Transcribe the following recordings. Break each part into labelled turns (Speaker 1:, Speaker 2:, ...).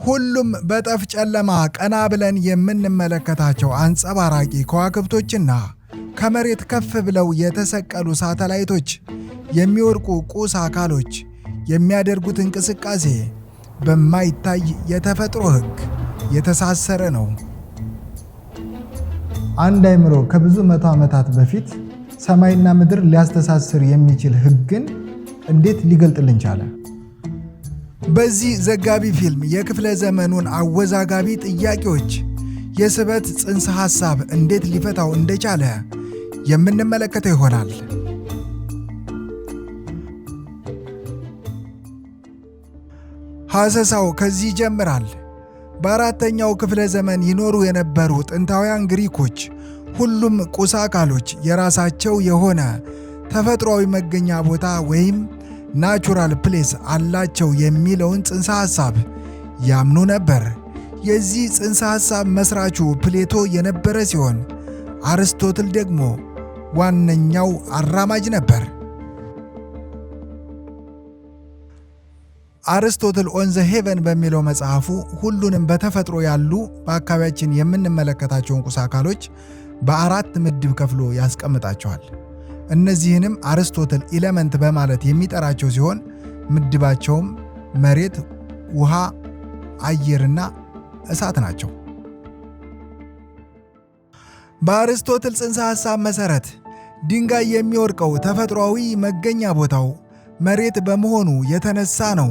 Speaker 1: ሁሉም በጠፍ ጨለማ ቀና ብለን የምንመለከታቸው አንጸባራቂ ከዋክብቶችና ከመሬት ከፍ ብለው የተሰቀሉ ሳተላይቶች፣ የሚወድቁ ቁስ አካሎች የሚያደርጉት እንቅስቃሴ በማይታይ የተፈጥሮ ሕግ የተሳሰረ ነው። አንድ አእምሮ ከብዙ መቶ ዓመታት በፊት ሰማይና ምድር ሊያስተሳስር የሚችል ሕግን እንዴት ሊገልጥልን ቻለ? በዚህ ዘጋቢ ፊልም የክፍለ ዘመኑን አወዛጋቢ ጥያቄዎች የስበት ጽንሰ ሐሳብ እንዴት ሊፈታው እንደቻለ የምንመለከተው ይሆናል። ሐሳሳው ከዚህ ይጀምራል። በአራተኛው ክፍለ ዘመን ይኖሩ የነበሩ ጥንታውያን ግሪኮች ሁሉም ቁስ አካሎች የራሳቸው የሆነ ተፈጥሯዊ መገኛ ቦታ ወይም ናቹራል ፕሌስ አላቸው የሚለውን ጽንሰ ሐሳብ ያምኑ ነበር። የዚህ ጽንሰ ሐሳብ መስራቹ ፕሌቶ የነበረ ሲሆን አርስቶትል ደግሞ ዋነኛው አራማጅ ነበር። አርስቶትል ኦን ዘ ሄቨን በሚለው መጽሐፉ ሁሉንም በተፈጥሮ ያሉ በአካባቢያችን የምንመለከታቸውን ቁስ አካሎች በአራት ምድብ ከፍሎ ያስቀምጣቸዋል። እነዚህንም አርስቶትል ኢለመንት በማለት የሚጠራቸው ሲሆን ምድባቸውም መሬት፣ ውሃ፣ አየርና እሳት ናቸው። በአርስቶትል ጽንሰ ሐሳብ መሠረት ድንጋይ የሚወድቀው ተፈጥሯዊ መገኛ ቦታው መሬት በመሆኑ የተነሳ ነው።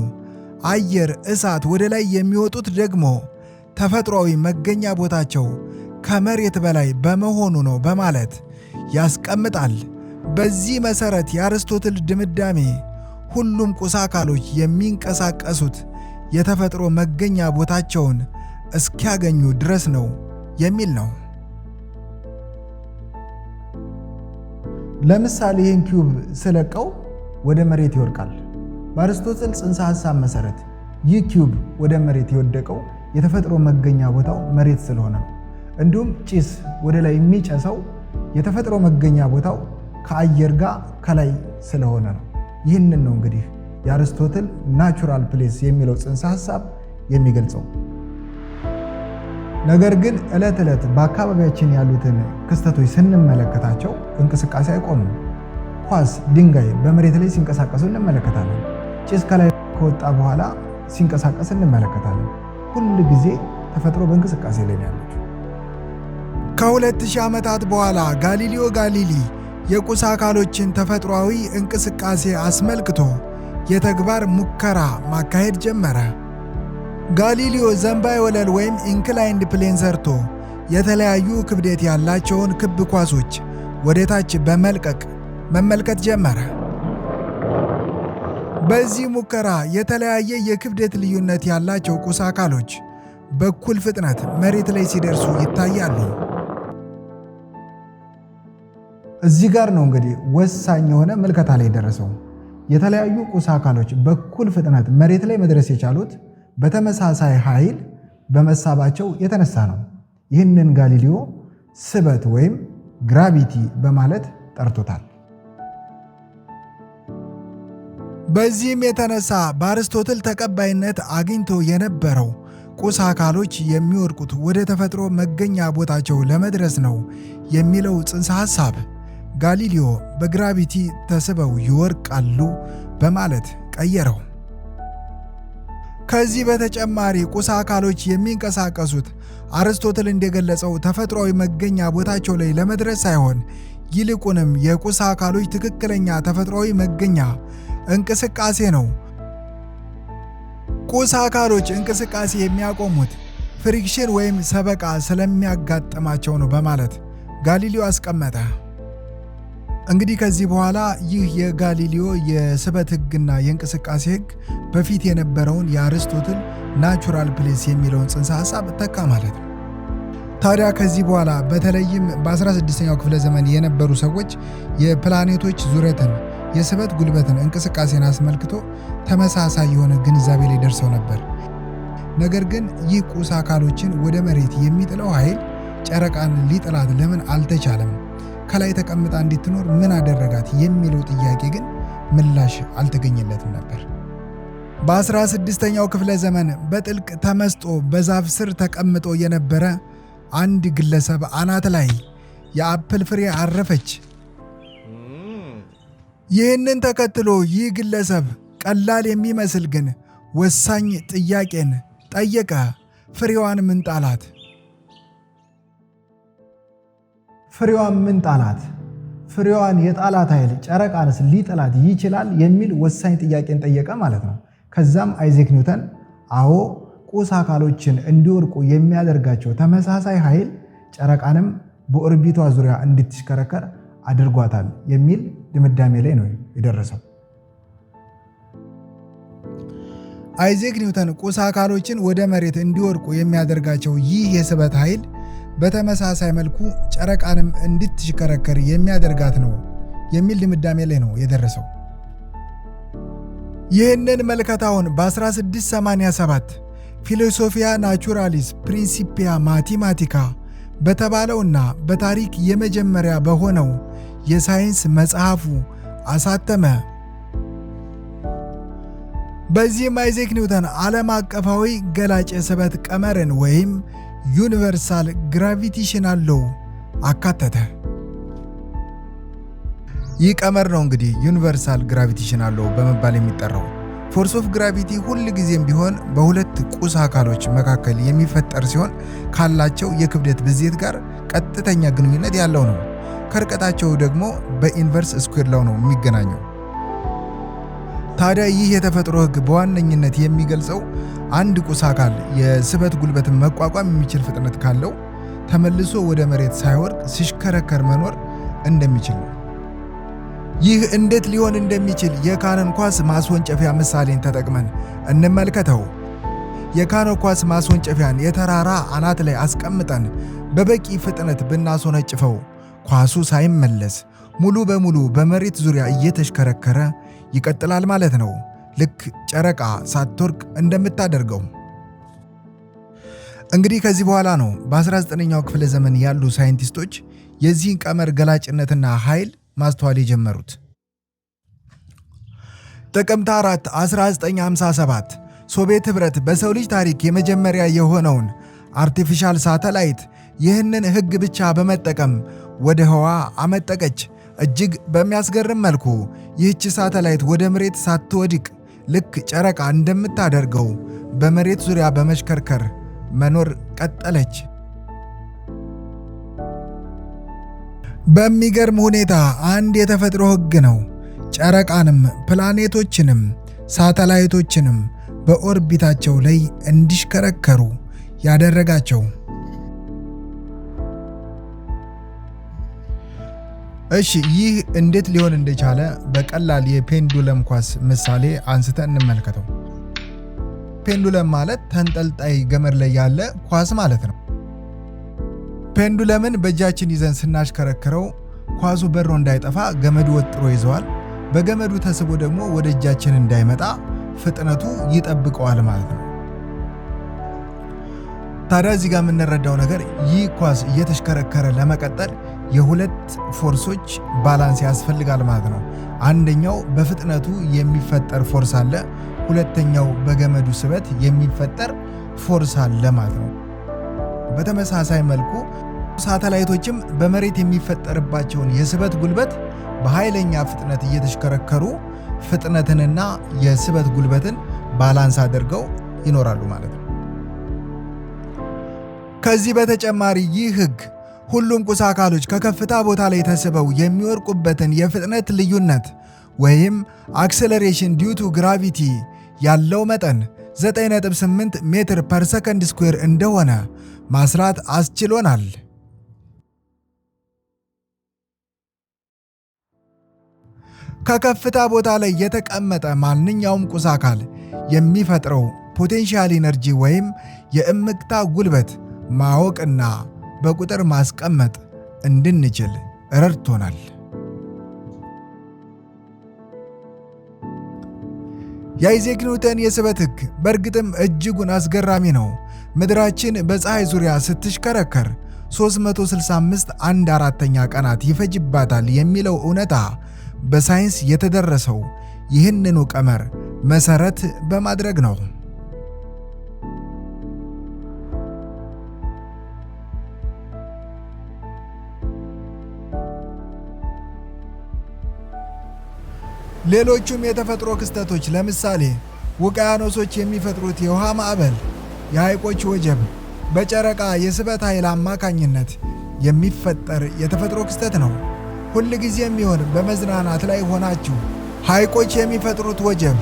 Speaker 1: አየር፣ እሳት ወደ ላይ የሚወጡት ደግሞ ተፈጥሯዊ መገኛ ቦታቸው ከመሬት በላይ በመሆኑ ነው በማለት ያስቀምጣል። በዚህ መሠረት የአርስቶትል ድምዳሜ ሁሉም ቁስ አካሎች የሚንቀሳቀሱት የተፈጥሮ መገኛ ቦታቸውን እስኪያገኙ ድረስ ነው የሚል ነው። ለምሳሌ ይህን ኪዩብ ስለቀው ወደ መሬት ይወድቃል። በአርስቶትል ጽንሰ ሐሳብ መሠረት ይህ ኪዩብ ወደ መሬት የወደቀው የተፈጥሮ መገኛ ቦታው መሬት ስለሆነ ነው። እንዲሁም ጭስ ወደ ላይ የሚጨሰው የተፈጥሮ መገኛ ቦታው ከአየር ጋር ከላይ ስለሆነ ነው። ይህንን ነው እንግዲህ የአርስቶትል ናቹራል ፕሌስ የሚለው ጽንሰ ሐሳብ የሚገልጸው። ነገር ግን ዕለት ዕለት በአካባቢያችን ያሉትን ክስተቶች ስንመለከታቸው እንቅስቃሴ አይቆምም። ኳስ፣ ድንጋይ በመሬት ላይ ሲንቀሳቀሱ እንመለከታለን። ጭስ ከላይ ከወጣ በኋላ ሲንቀሳቀስ እንመለከታለን። ሁል ጊዜ ተፈጥሮ በእንቅስቃሴ ላይ ነው ያለችው። ከ2000 ዓመታት በኋላ ጋሊሊዮ ጋሊሊ የቁስ አካሎችን ተፈጥሯዊ እንቅስቃሴ አስመልክቶ የተግባር ሙከራ ማካሄድ ጀመረ። ጋሊሊዮ ዘንባይ ወለል ወይም ኢንክላይንድ ፕሌን ሰርቶ የተለያዩ ክብደት ያላቸውን ክብ ኳሶች ወደ ታች በመልቀቅ መመልከት ጀመረ። በዚህ ሙከራ የተለያየ የክብደት ልዩነት ያላቸው ቁስ አካሎች በኩል ፍጥነት መሬት ላይ ሲደርሱ ይታያሉ። እዚህ ጋር ነው እንግዲህ ወሳኝ የሆነ ምልከታ ላይ ደረሰው። የተለያዩ ቁስ አካሎች በኩል ፍጥነት መሬት ላይ መድረስ የቻሉት በተመሳሳይ ኃይል በመሳባቸው የተነሳ ነው። ይህንን ጋሊሊዮ ስበት ወይም ግራቪቲ በማለት ጠርቶታል። በዚህም የተነሳ በአርስቶትል ተቀባይነት አግኝቶ የነበረው ቁስ አካሎች የሚወድቁት ወደ ተፈጥሮ መገኛ ቦታቸው ለመድረስ ነው የሚለው ጽንሰ ሐሳብ ጋሊሊዮ በግራቪቲ ተስበው ይወድቃሉ በማለት ቀየረው። ከዚህ በተጨማሪ ቁስ አካሎች የሚንቀሳቀሱት አርስቶትል እንደገለጸው ተፈጥሯዊ መገኛ ቦታቸው ላይ ለመድረስ ሳይሆን ይልቁንም የቁስ አካሎች ትክክለኛ ተፈጥሯዊ መገኛ እንቅስቃሴ ነው። ቁስ አካሎች እንቅስቃሴ የሚያቆሙት ፍሪክሽን ወይም ሰበቃ ስለሚያጋጥማቸው ነው በማለት ጋሊሊዮ አስቀመጠ። እንግዲህ ከዚህ በኋላ ይህ የጋሊሊዮ የስበት ሕግና የእንቅስቃሴ ሕግ በፊት የነበረውን የአርስቶትል ናቹራል ፕሌስ የሚለውን ጽንሰ ሐሳብ ተካ ማለት ነው። ታዲያ ከዚህ በኋላ በተለይም በ16ኛው ክፍለ ዘመን የነበሩ ሰዎች የፕላኔቶች ዙረትን፣ የስበት ጉልበትን እንቅስቃሴን አስመልክቶ ተመሳሳይ የሆነ ግንዛቤ ላይ ደርሰው ነበር። ነገር ግን ይህ ቁስ አካሎችን ወደ መሬት የሚጥለው ኃይል ጨረቃን ሊጥላት ለምን አልተቻለም? ከላይ ተቀምጣ እንድትኖር ምን አደረጋት? የሚለው ጥያቄ ግን ምላሽ አልተገኘለትም ነበር። በ16ኛው ክፍለ ዘመን በጥልቅ ተመስጦ በዛፍ ስር ተቀምጦ የነበረ አንድ ግለሰብ አናት ላይ የአፕል ፍሬ አረፈች። ይህንን ተከትሎ ይህ ግለሰብ ቀላል የሚመስል ግን ወሳኝ ጥያቄን ጠየቀ። ፍሬዋን ምን ጣላት? ፍሬዋን ምን ጣላት? ፍሬዋን የጣላት ኃይል ጨረቃንስ ሊጥላት ይችላል የሚል ወሳኝ ጥያቄን ጠየቀ ማለት ነው። ከዛም አይዛክ ኒውተን አዎ ቁስ አካሎችን እንዲወድቁ የሚያደርጋቸው ተመሳሳይ ኃይል ጨረቃንም በኦርቢቷ ዙሪያ እንድትሽከረከር አድርጓታል የሚል ድምዳሜ ላይ ነው የደረሰው። አይዛክ ኒውተን ቁስ አካሎችን ወደ መሬት እንዲወድቁ የሚያደርጋቸው ይህ የስበት ኃይል በተመሳሳይ መልኩ ጨረቃንም እንድትሽከረከር የሚያደርጋት ነው የሚል ድምዳሜ ላይ ነው የደረሰው። ይህንን መልከታውን በ1687 ፊሎሶፊያ ናቹራሊስ ፕሪንሲፒያ ማቴማቲካ በተባለውና በታሪክ የመጀመሪያ በሆነው የሳይንስ መጽሐፉ አሳተመ። በዚህም አይዛክ ኒውተን ዓለም አቀፋዊ ገላጭ የስበት ቀመርን ወይም ዩኒቨርሳል ግራቪቴሽናል ሎው አካተተ። ይህ ቀመር ነው እንግዲህ ዩኒቨርሳል ግራቪቴሽናል ሎው በመባል የሚጠራው። ፎርስ ኦፍ ግራቪቲ ሁል ጊዜም ቢሆን በሁለት ቁስ አካሎች መካከል የሚፈጠር ሲሆን ካላቸው የክብደት ብዜት ጋር ቀጥተኛ ግንኙነት ያለው ነው። ከርቀታቸው ደግሞ በኢንቨርስ ስኩዌር ላው ነው የሚገናኘው። ታዲያ ይህ የተፈጥሮ ሕግ በዋነኝነት የሚገልጸው አንድ ቁስ አካል የስበት ጉልበትን መቋቋም የሚችል ፍጥነት ካለው ተመልሶ ወደ መሬት ሳይወድቅ ሲሽከረከር መኖር እንደሚችል ነው። ይህ እንዴት ሊሆን እንደሚችል የካኖን ኳስ ማስወንጨፊያ ምሳሌን ተጠቅመን እንመልከተው። የካኖን ኳስ ማስወንጨፊያን የተራራ አናት ላይ አስቀምጠን በበቂ ፍጥነት ብናስወነጭፈው ኳሱ ሳይመለስ ሙሉ በሙሉ በመሬት ዙሪያ እየተሽከረከረ ይቀጥላል ማለት ነው። ልክ ጨረቃ ሳትወድቅ እንደምታደርገው። እንግዲህ ከዚህ በኋላ ነው በ19ኛው ክፍለ ዘመን ያሉ ሳይንቲስቶች የዚህን ቀመር ገላጭነትና ኃይል ማስተዋል የጀመሩት። ጥቅምት 4 1957 ሶቪየት ኅብረት በሰው ልጅ ታሪክ የመጀመሪያ የሆነውን አርቲፊሻል ሳተላይት ይህንን ሕግ ብቻ በመጠቀም ወደ ህዋ አመጠቀች። እጅግ በሚያስገርም መልኩ ይህች ሳተላይት ወደ መሬት ሳትወድቅ ልክ ጨረቃ እንደምታደርገው በመሬት ዙሪያ በመሽከርከር መኖር ቀጠለች። በሚገርም ሁኔታ አንድ የተፈጥሮ ሕግ ነው ጨረቃንም ፕላኔቶችንም ሳተላይቶችንም በኦርቢታቸው ላይ እንዲሽከረከሩ ያደረጋቸው። እሺ ይህ እንዴት ሊሆን እንደቻለ በቀላል የፔንዱለም ኳስ ምሳሌ አንስተን እንመልከተው። ፔንዱለም ማለት ተንጠልጣይ ገመድ ላይ ያለ ኳስ ማለት ነው። ፔንዱለምን በእጃችን ይዘን ስናሽከረክረው ኳሱ በሮ እንዳይጠፋ ገመዱ ወጥሮ ይዘዋል። በገመዱ ተስቦ ደግሞ ወደ እጃችን እንዳይመጣ ፍጥነቱ ይጠብቀዋል ማለት ነው። ታዲያ እዚህ ጋር የምንረዳው ነገር ይህ ኳስ እየተሽከረከረ ለመቀጠል የሁለት ፎርሶች ባላንስ ያስፈልጋል ማለት ነው። አንደኛው በፍጥነቱ የሚፈጠር ፎርስ አለ፣ ሁለተኛው በገመዱ ስበት የሚፈጠር ፎርስ አለ ማለት ነው። በተመሳሳይ መልኩ ሳተላይቶችም በመሬት የሚፈጠርባቸውን የስበት ጉልበት በኃይለኛ ፍጥነት እየተሽከረከሩ ፍጥነትንና የስበት ጉልበትን ባላንስ አድርገው ይኖራሉ ማለት ነው። ከዚህ በተጨማሪ ይህ ሕግ ሁሉም ቁስ አካሎች ከከፍታ ቦታ ላይ ተስበው የሚወድቁበትን የፍጥነት ልዩነት ወይም አክሰለሬሽን ዲዩ ቱ ግራቪቲ ያለው መጠን 9.8 ሜትር ፐር ሰከንድ ስኩዌር እንደሆነ ማስላት አስችሎናል። ከከፍታ ቦታ ላይ የተቀመጠ ማንኛውም ቁስ አካል የሚፈጥረው ፖቴንሻል ኢነርጂ ወይም የእምቅታ ጉልበት ማወቅና በቁጥር ማስቀመጥ እንድንችል ረድቶናል። የአይዛክ ኒውተን የስበት ሕግ በእርግጥም እጅጉን አስገራሚ ነው። ምድራችን በፀሐይ ዙሪያ ስትሽከረከር 365 1/4ኛ ቀናት ይፈጅባታል የሚለው እውነታ በሳይንስ የተደረሰው ይህንኑ ቀመር መሰረት በማድረግ ነው። ሌሎቹም የተፈጥሮ ክስተቶች ለምሳሌ ውቅያኖሶች የሚፈጥሩት የውሃ ማዕበል፣ የሐይቆች ወጀብ በጨረቃ የስበት ኃይል አማካኝነት የሚፈጠር የተፈጥሮ ክስተት ነው። ሁል ጊዜም ቢሆን በመዝናናት ላይ ሆናችሁ ሐይቆች የሚፈጥሩት ወጀብ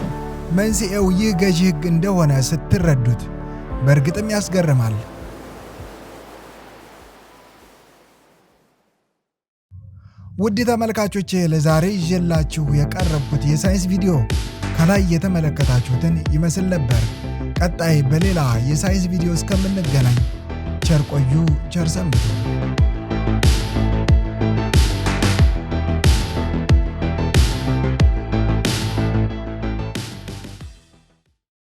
Speaker 1: መንስኤው ይህ ገዢ ሕግ እንደሆነ ስትረዱት በእርግጥም ያስገርማል። ውድ ተመልካቾቼ ለዛሬ ይዤላችሁ የቀረብኩት የሳይንስ ቪዲዮ ከላይ የተመለከታችሁትን ይመስል ነበር። ቀጣይ በሌላ የሳይንስ ቪዲዮ እስከምንገናኝ ቸር ቆዩ፣ ቸር ሰንብቱ።